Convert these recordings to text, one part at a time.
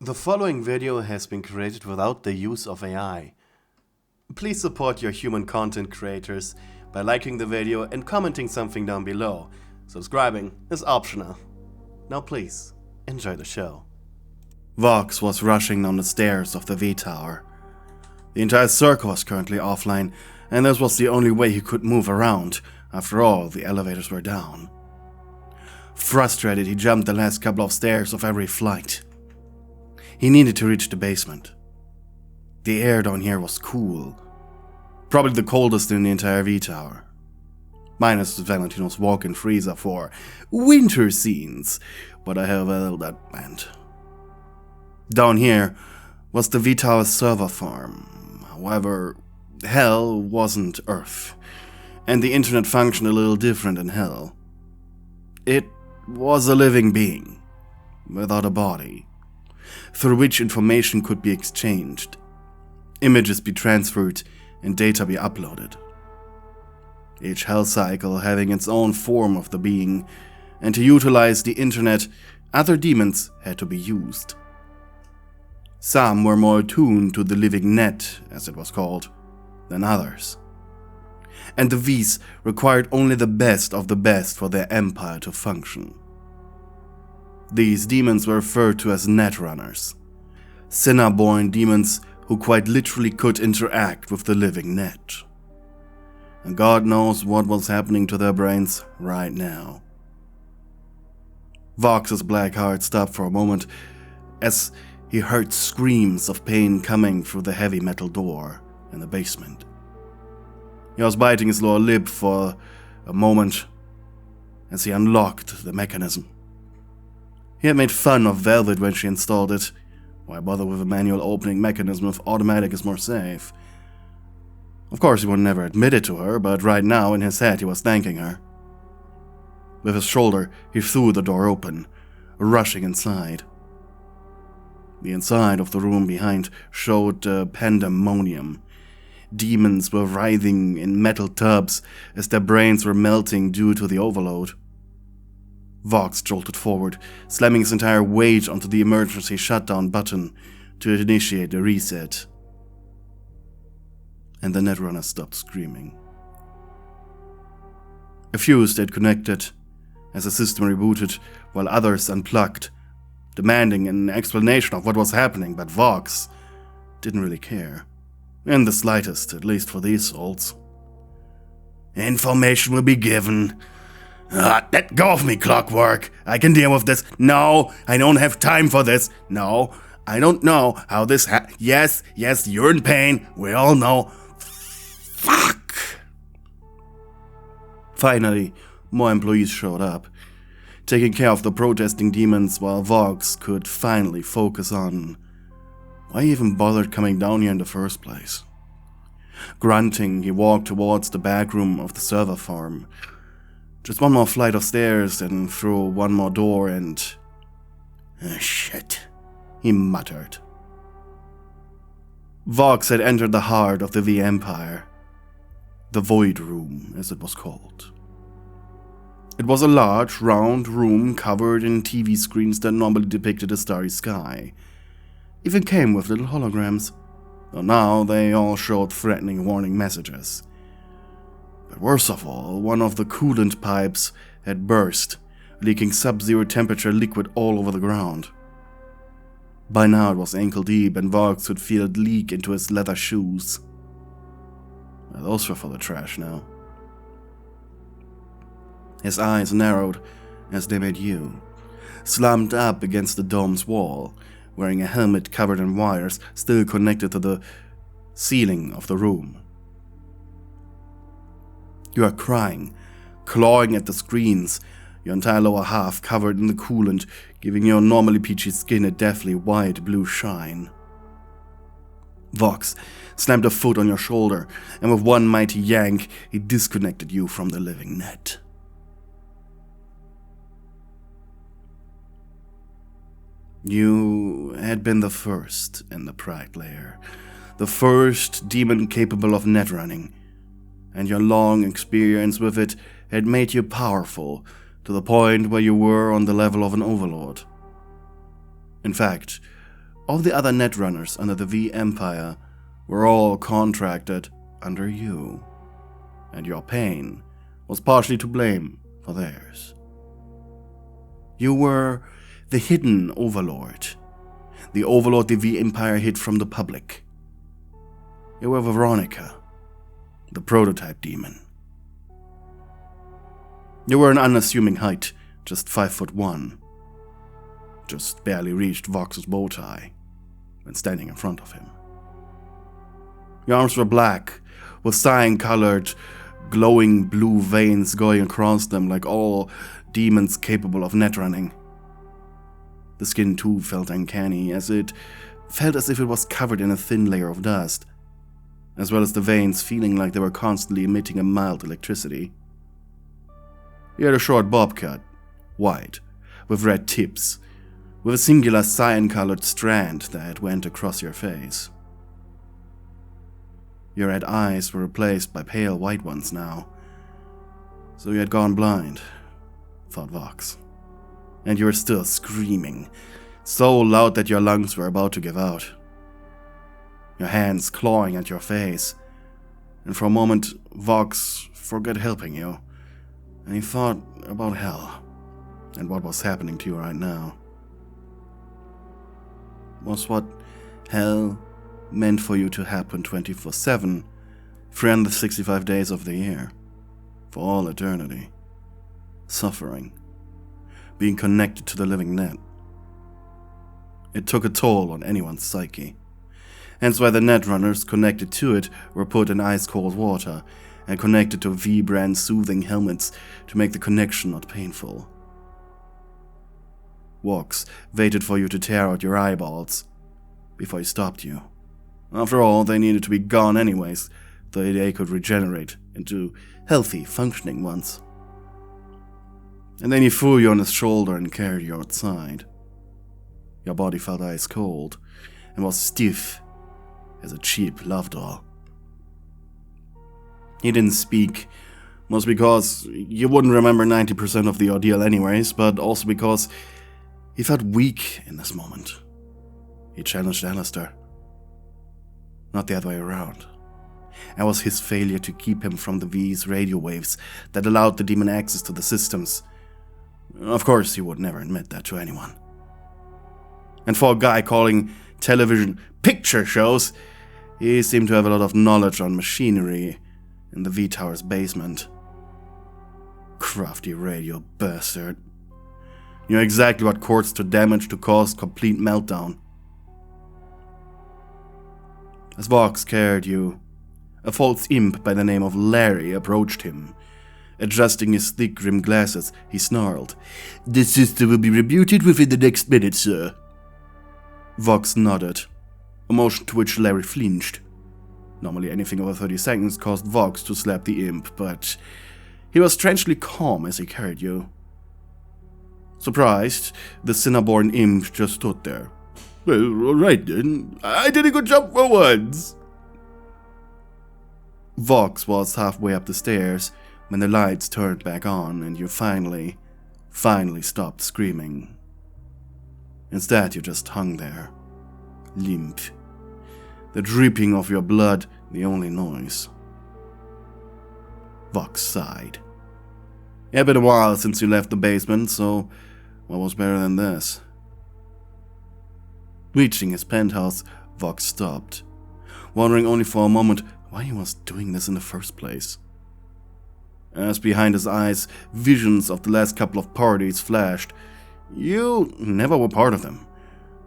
The following video has been created without the use of AI. Please support your human content creators by liking the video and commenting something down below. Subscribing is optional. Now please, enjoy the show. Vox was rushing down the stairs of the V-Tower. The entire circle was currently offline, and this was the only way he could move around. After all, the elevators were down. Frustrated, he jumped the last couple of stairs of every flight. He needed to reach the basement. The air down here was cool. Probably the coldest in the entire V-Tower. Minus Valentino's walk-in freezer for winter scenes, whatever the hell that meant. Down here was the V-Tower server farm. However, hell wasn't Earth, and the internet functioned a little different in hell. It was a living being, without a body, through which information could be exchanged, images be transferred, and data be uploaded. Each hell cycle having its own form of the being, and to utilize the internet, other demons had to be used. Some were more attuned to the living net, as it was called, than others. And the V's required only the best of the best for their empire to function. These demons were referred to as netrunners, sinner-born demons who quite literally could interact with the living net. And God knows what was happening to their brains right now. Vox's black heart stopped for a moment as he heard screams of pain coming through the heavy metal door in the basement. He was biting his lower lip for a moment as he unlocked the mechanism. He had made fun of Velvet when she installed it. Why bother with a manual opening mechanism if automatic is more safe? Of course, he would never admit it to her, but right now in his head he was thanking her. With his shoulder, he threw the door open, rushing inside. The inside of the room behind showed pandemonium. Demons were writhing in metal tubs as their brains were melting due to the overload. Vox jolted forward, slamming his entire weight onto the emergency shutdown button to initiate the reset. And the netrunner stopped screaming. A few stayed connected as the system rebooted, while others unplugged, demanding an explanation of what was happening, but Vox didn't really care. In the slightest, at least for these souls. Information will be given. Let go of me, Clockwork. I can deal with this. No, I don't have time for this. No, I don't know how this Yes, you're in pain. We all know. Fuck. Finally, more employees showed up, taking care of the protesting demons while Vox could finally focus on why he even bothered coming down here in the first place. Grunting, he walked towards the back room of the server farm. Just one more flight of stairs and through one more door and... shit, he muttered. Vox had entered the heart of the V Empire. The Void Room, as it was called. It was a large, round room covered in TV screens that normally depicted a starry sky. Even came with little holograms, though now they all showed threatening warning messages. But worst of all, one of the coolant pipes had burst, leaking sub-zero temperature liquid all over the ground. By now it was ankle deep and Vox could feel it leak into his leather shoes. Well, those were for the trash now. His eyes narrowed as they met you, slumped up against the dome's wall, wearing a helmet covered in wires still connected to the ceiling of the room. You are crying, clawing at the screens, your entire lower half covered in the coolant, giving your normally peachy skin a deathly white blue shine. Vox slammed a foot on your shoulder, and with one mighty yank, he disconnected you from the living net. You had been the first in the Pride Lair, the first demon capable of net running, and your long experience with it had made you powerful to the point where you were on the level of an overlord. In fact, All the other netrunners under the V Empire were all contracted under you, and your pain was partially to blame for theirs. You were the hidden overlord, the overlord the V Empire hid from the public. You were Veronica, the prototype demon. You were an unassuming height, just 5'1", just barely reached Vox's bow tie when standing in front of him. Your arms were black, with cyan-colored, glowing blue veins going across them like all demons capable of netrunning. The skin too felt uncanny, as it felt as if it was covered in a thin layer of dust, as well as the veins feeling like they were constantly emitting a mild electricity. You had a short bob cut, white, with red tips, with a singular cyan-colored strand that went across your face. Your red eyes were replaced by pale white ones now, so you had gone blind, thought Vox. And you were still screaming, so loud that your lungs were about to give out. Your hands clawing at your face, and for a moment Vox forgot helping you, and he thought about hell and what was happening to you right now. Was what hell meant for you to happen 24/7, 365 days of the year, for all eternity. Suffering, being connected to the living net. It took a toll on anyone's psyche, hence why the netrunners connected to it were put in ice-cold water and connected to V-brand soothing helmets to make the connection not painful. Vox waited for you to tear out your eyeballs before he stopped you. After all, they needed to be gone anyways, so they could regenerate into healthy, functioning ones. And then he threw you on his shoulder and carried you outside. Your body felt ice cold and was stiff as a cheap love doll. He didn't speak, mostly because you wouldn't remember 90% of the ordeal anyways, but also because he felt weak in this moment. He challenged Alistair, not the other way around. It was his failure to keep him from the V's radio waves that allowed the demon access to the systems. Of course, he would never admit that to anyone. And for a guy calling television picture shows, he seemed to have a lot of knowledge on machinery in the V-Tower's basement. Crafty radio bastard. Knew exactly what cords to damage to cause complete meltdown. As Vox carried you, a false imp by the name of Larry approached him. Adjusting his thick rimmed glasses, he snarled, "The system will be rebooted within the next minute, sir." Vox nodded, a motion to which Larry flinched. Normally anything over 30 seconds caused Vox to slap the imp, but he was strangely calm as he carried you. Surprised, the Cinnaborn imp just stood there. "Well, alright then. I did a good job for once." Vox was halfway up the stairs when the lights turned back on and you finally stopped screaming. Instead, you just hung there, limp, the dripping of your blood the only noise. Vox sighed. It had been a while since you left the basement, so what was better than this? Reaching his penthouse, Vox stopped, wondering only for a moment why he was doing this in the first place. As behind his eyes, visions of the last couple of parties flashed, you never were part of them,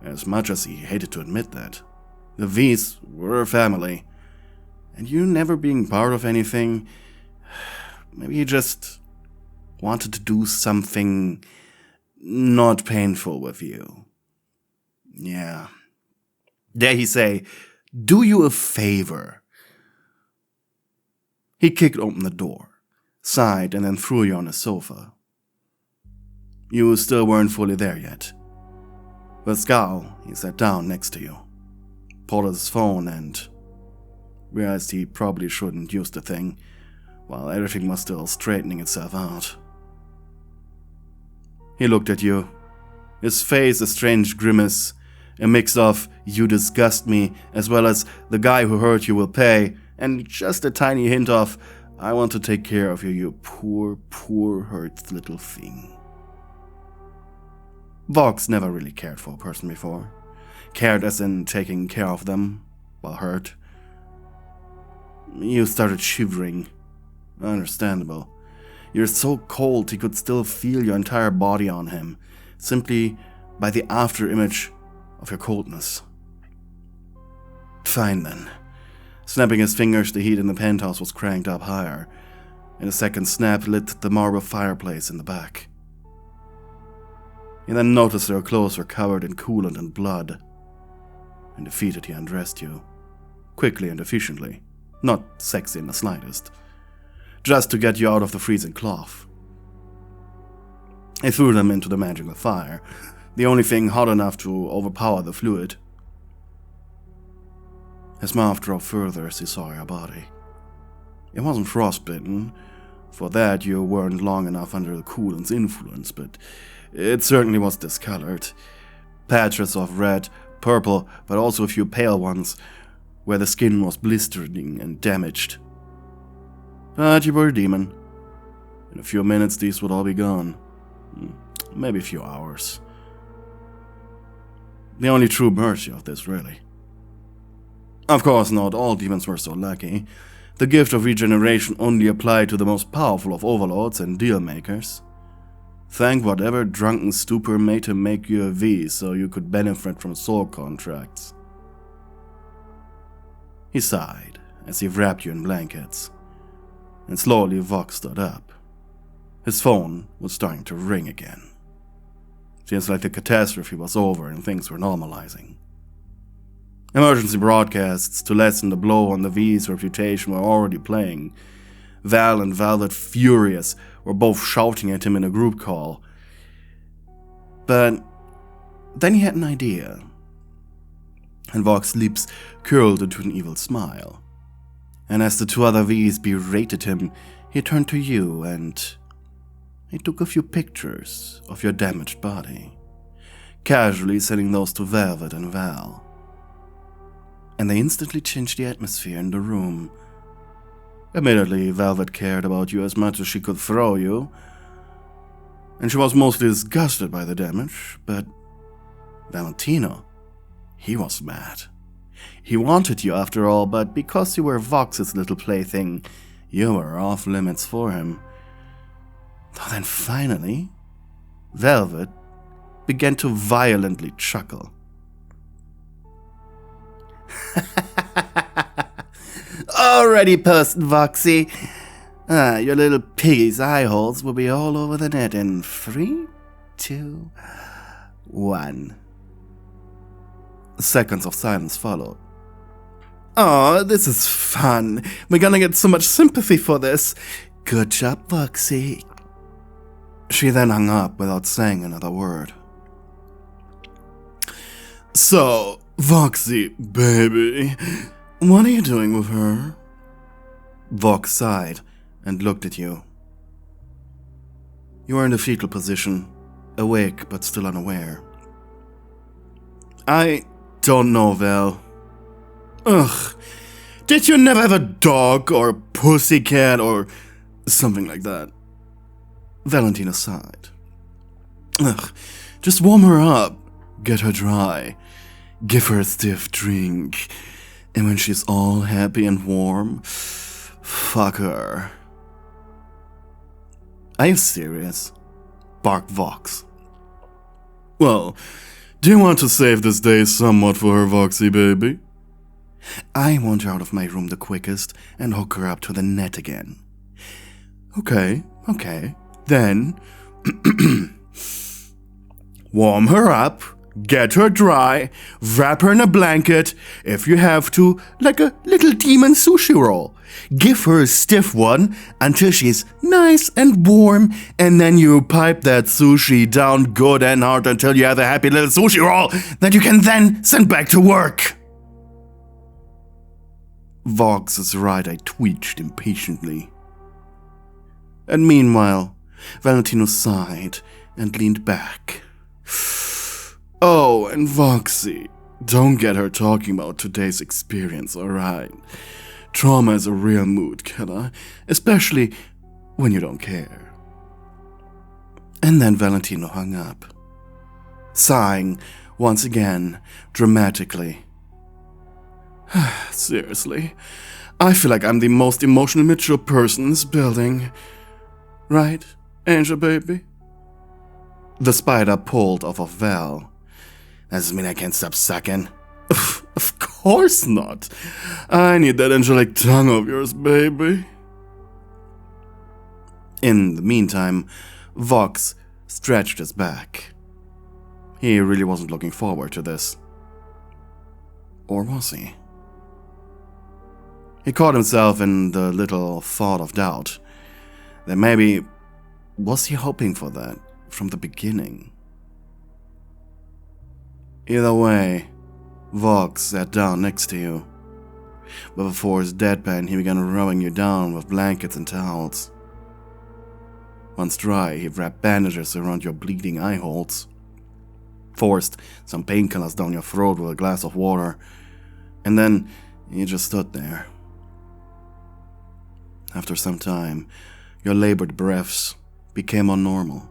as much as he hated to admit that. The V's were a family, and you never being part of anything, maybe he just wanted to do something not painful with you. Yeah. Dare he say, do you a favor. He kicked open the door, sighed, and then threw you on a sofa. You still weren't fully there yet. With a scowl, he sat down next to you, pulled out his phone, and realized he probably shouldn't use the thing, while everything was still straightening itself out. He looked at you, his face a strange grimace, A mix of "you disgust me" as well as "the guy who hurt you will pay," and just a tiny hint of "I want to take care of you, you poor, poor hurt little thing." Vox never really cared for a person before. Cared as in taking care of them while hurt. You started shivering. Understandable. You're so cold he could still feel your entire body on him, simply by the after-image of your coldness. Fine then. Snapping his fingers, the heat in the penthouse was cranked up higher, and a second snap lit the marble fireplace in the back. He then noticed your clothes were covered in coolant and blood, and defeated he undressed you, quickly and efficiently, not sexy in the slightest, just to get you out of the freezing cloth. He threw them into the magical fire, the only thing hot enough to overpower the fluid. His mouth drove further as he saw your body. It wasn't frostbitten, for that you weren't long enough under the coolant's influence, but it certainly was discolored. Patches of red, purple, but also a few pale ones, where the skin was blistering and damaged. But you were a demon. In a few minutes these would all be gone. Maybe a few hours. The only true mercy of this, really. Of course, not all demons were so lucky. The gift of regeneration only applied to the most powerful of overlords and deal-makers. Thank whatever drunken stupor made him make you a V so you could benefit from soul contracts. He sighed as he wrapped you in blankets, and slowly Vox stood up. His phone was starting to ring again. Seems like the catastrophe was over and things were normalizing. Emergency broadcasts to lessen the blow on the V's reputation were already playing. Val and Velvet, furious, were both shouting at him in a group call. But then he had an idea, and Vox's lips curled into an evil smile. And as the two other V's berated him, he turned to you and he took a few pictures of your damaged body, casually sending those to Velvet and Val. And they instantly changed the atmosphere in the room. Admittedly, Velvet cared about you as much as she could throw you, and she was mostly disgusted by the damage, but Valentino, he was mad. He wanted you after all, but because you were Vox's little plaything, you were off limits for him. Then finally, Velvet began to violently chuckle. Already posted, Voxy. Your little piggy's eye holes will be all over the net in 3, 2, 1. Seconds of silence followed. Oh, this is fun. We're gonna get so much sympathy for this. Good job, Voxy. She then hung up without saying another word. So, Voxy, baby, what are you doing with her? Vox sighed and looked at you. You were in the fetal position, awake but still unaware. I don't know, Val. Ugh, did you never have a dog or a pussycat or something like that? Valentina sighed. Ugh, just warm her up, get her dry, give her a stiff drink, and when she's all happy and warm, fuck her. Are you serious? Barked Vox. Well, do you want to save this day somewhat for her, Voxy baby? I want her out of my room the quickest and hook her up to the net again. Okay. Then, warm her up, get her dry, wrap her in a blanket, if you have to, like a little demon sushi roll. Give her a stiff one until she's nice and warm, and then you pipe that sushi down good and hard until you have a happy little sushi roll that you can then send back to work. Vox's right eye twitched impatiently. And meanwhile, Valentino sighed and leaned back. Oh, and Voxy, don't get her talking about today's experience, alright? Trauma is a real mood killer, especially when you don't care. And then Valentino hung up, sighing once again, dramatically. Seriously, I feel like I'm the most emotionally mature person in this building. Right, Angel baby? The spider pulled off of Val. Doesn't mean I can't stop sucking. Of course not. I need that angelic tongue of yours, baby. In the meantime, Vox stretched his back. He really wasn't looking forward to this. Or was he? He caught himself in the little thought of doubt that maybe was he hoping for that from the beginning? Either way, Vox sat down next to you, but before his deadpan he began rubbing you down with blankets and towels. Once dry, he wrapped bandages around your bleeding eye holes, forced some painkillers down your throat with a glass of water, and then he just stood there. After some time, your labored breaths became more normal,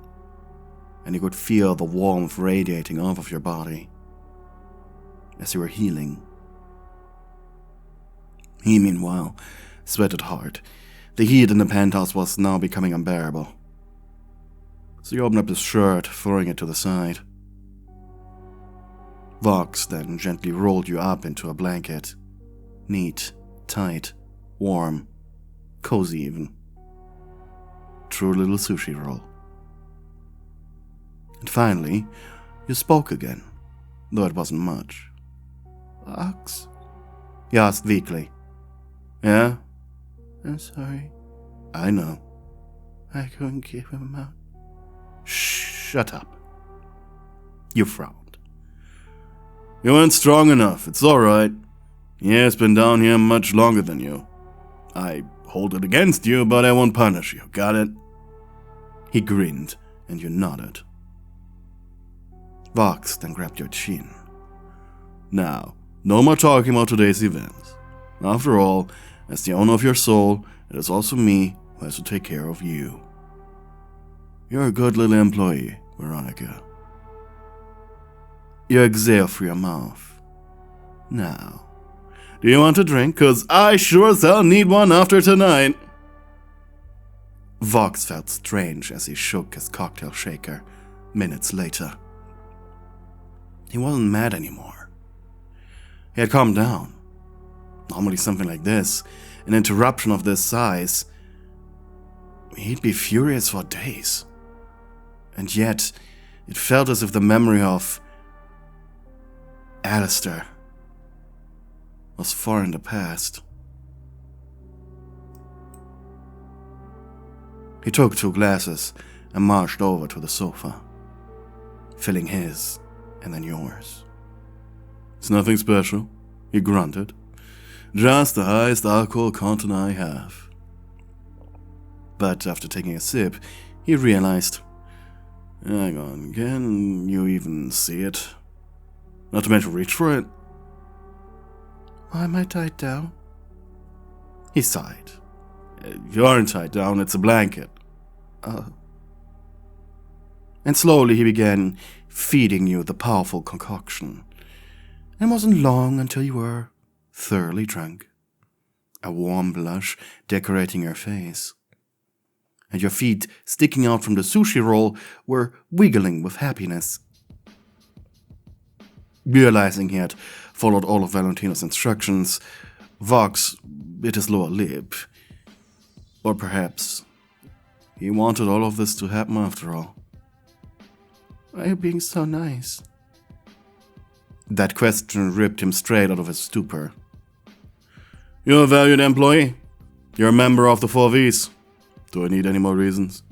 and you could feel the warmth radiating off of your body as you were healing. He, meanwhile, sweated hard. The heat in the penthouse was now becoming unbearable. So he opened up his shirt, throwing it to the side. Vox then gently rolled you up into a blanket. Neat, tight, warm, cozy even. True little sushi roll. And finally, you spoke again, though it wasn't much. Vox? He asked weakly. Yeah? I'm sorry. I know. I couldn't keep him out. Shut up. You frowned. You weren't strong enough, it's alright. He has been down here much longer than you. I hold it against you, but I won't punish you, got it? He grinned, and you nodded. Vox then grabbed your chin. Now, no more talking about today's events. After all, as the owner of your soul, it is also me who has to take care of you. You're a good little employee, Veronica. You exhale through your mouth. Now, do you want a drink? 'Cause I sure as hell need one after tonight. Vox felt strange as he shook his cocktail shaker minutes later. He wasn't mad anymore. He had calmed down. Normally something like this, an interruption of this size, he'd be furious for days. And yet, it felt as if the memory of Alistair was far in the past. He took 2 glasses and marched over to the sofa, filling his and then yours. It's nothing special, he grunted. Just the highest alcohol content I have. But after taking a sip, he realized, hang on, can you even see it? Not to mention reach for it. Why am I tied down? He sighed. You aren't tied down, it's a blanket. And slowly he began feeding you the powerful concoction. It wasn't long until you were thoroughly drunk. A warm blush decorating your face. And your feet sticking out from the sushi roll were wiggling with happiness. Realizing he had followed all of Valentino's instructions, Vox bit his lower lip. Or perhaps he wanted all of this to happen after all. Why are you being so nice? That question ripped him straight out of his stupor. You're a valued employee. You're a member of the 4Vs. Do I need any more reasons?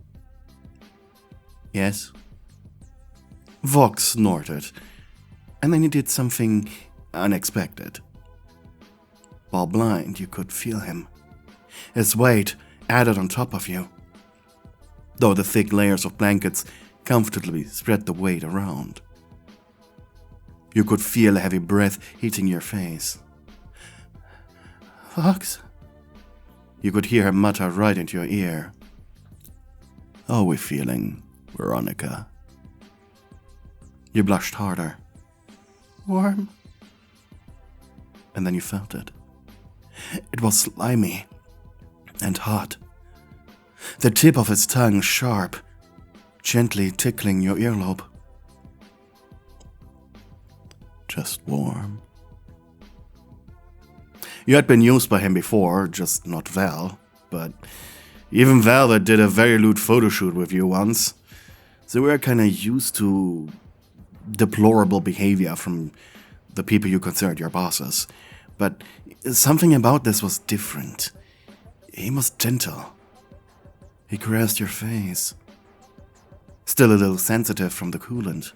Yes. Vox snorted, and then he did something unexpected. While blind, you could feel him. His weight added on top of you, though the thick layers of blankets comfortably spread the weight around. You could feel a heavy breath hitting your face. Fox? You could hear her mutter right into your ear. How are we feeling, Veronica? You blushed harder. Warm. And then you felt it. It was slimy and hot. The tip of its tongue sharp, gently tickling your earlobe. Just warm. You had been used by him before, just not Val, but even Val did a very lewd photo shoot with you once, so we were kinda used to deplorable behavior from the people you considered your bosses. But something about this was different. He was gentle. He caressed your face. Still a little sensitive from the coolant.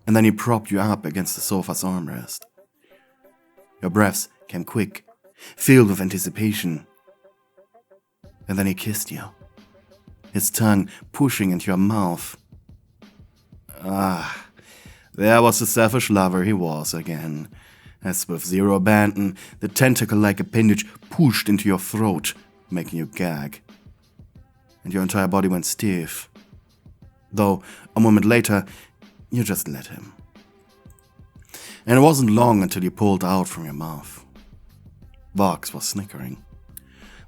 And then he propped you up against the sofa's armrest. Your breaths came quick, filled with anticipation. And then he kissed you, his tongue pushing into your mouth. Ah, there was the selfish lover he was again, as with zero abandon, the tentacle-like appendage pushed into your throat, making you gag. And your entire body went stiff. Though, a moment later, you just let him. And it wasn't long until he pulled out from your mouth. Vox was snickering.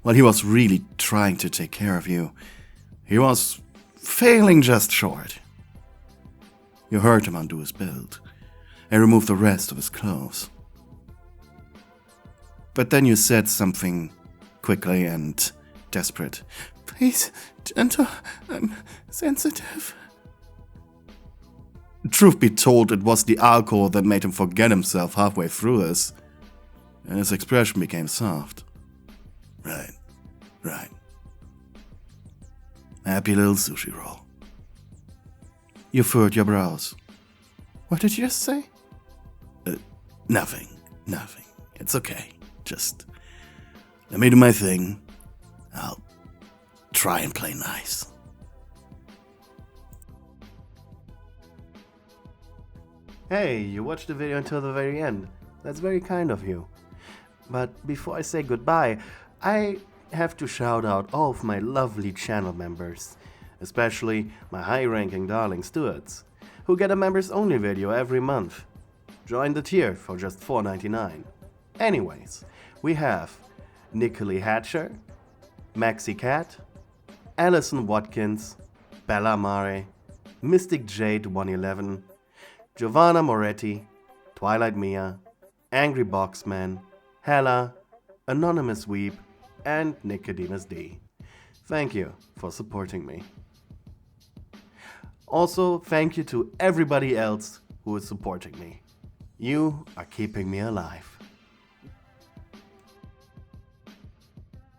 While he was really trying to take care of you, he was failing just short. You heard him undo his belt and remove the rest of his clothes. But then you said something quickly and desperate. Please, gentle, I'm sensitive. Truth be told, it was the alcohol that made him forget himself halfway through this, and his expression became soft. Right. Happy little sushi roll. You furrowed your brows. What did you just say? Nothing. It's okay. Just let me do my thing. I'll try and play nice. Hey, you watched the video until the very end. That's very kind of you. But before I say goodbye, I have to shout out all of my lovely channel members, especially my high-ranking darling stewards, who get a members-only video every month. Join the tier for just $4.99. Anyways, we have Nicolai Hatcher, Maxi Cat, Alison Watkins, Bella Mare, Mystic Jade 111, Giovanna Moretti, Twilight Mia, Angry Boxman, Hella, Anonymous Weep, and Nicodemus D. Thank you for supporting me. Also, thank you to everybody else who is supporting me. You are keeping me alive.